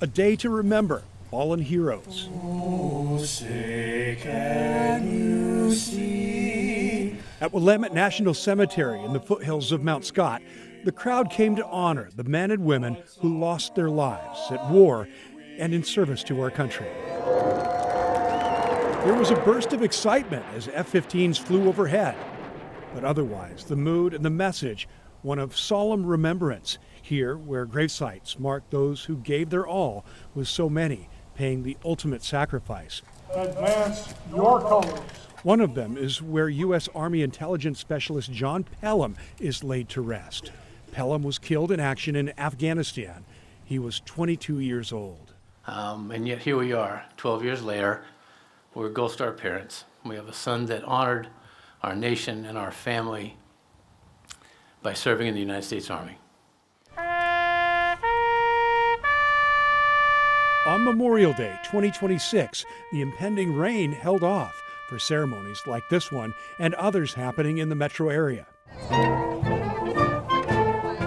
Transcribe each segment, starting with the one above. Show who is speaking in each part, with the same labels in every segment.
Speaker 1: A day to remember fallen heroes.
Speaker 2: Oh, say can you see?
Speaker 1: At Willamette National Cemetery in the foothills of Mount Scott, the crowd came to honor the men and women who lost their lives at war and in service to our country. There was a burst of excitement as F-15s flew overhead, but otherwise the mood and the message, one of solemn remembrance, here where gravesites mark those who gave their all, with so many paying the ultimate sacrifice.
Speaker 2: Advance your colors.
Speaker 1: One of them is where U.S. Army Intelligence Specialist John Pelham is laid to rest. Pelham was killed in action in Afghanistan. He was 22 years old.
Speaker 3: And yet here we are, 12 years later. We're Gold Star parents. We have a son that honored our nation and our family by serving in the United States Army.
Speaker 1: On Memorial Day 2026, the impending rain held off for ceremonies like this one and others happening in the metro area.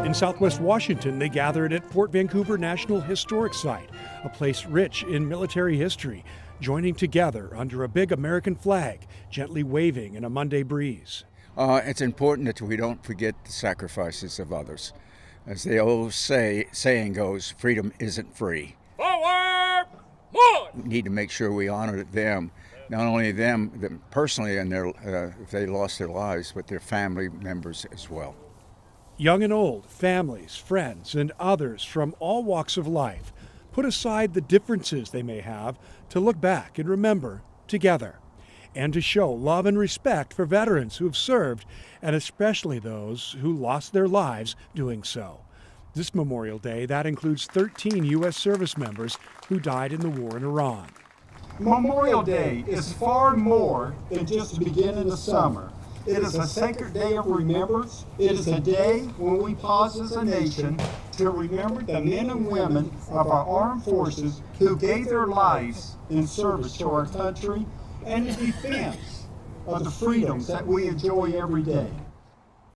Speaker 1: In Southwest Washington, they gathered at Fort Vancouver National Historic Site, a place rich in military history, joining together under a big American flag, gently waving in a Monday breeze.
Speaker 4: It's important that we don't forget the sacrifices of others. As the old saying goes, freedom isn't free.
Speaker 2: Forward! March!
Speaker 4: We need to make sure we honor them, not only them personally and if they lost their lives, but their family members as well.
Speaker 1: Young and old, families, friends, and others from all walks of life put aside the differences they may have to look back and remember together, and to show love and respect for veterans who have served, and especially those who lost their lives doing so. This Memorial Day, that includes 13 U.S. service members who died in the war in Iran.
Speaker 5: Memorial Day is far more than just the beginning of summer. It is a sacred day of remembrance. It is a day when we pause as a nation to remember the men and women of our armed forces who gave their lives in service to our country and in defense of the freedoms that we enjoy every day.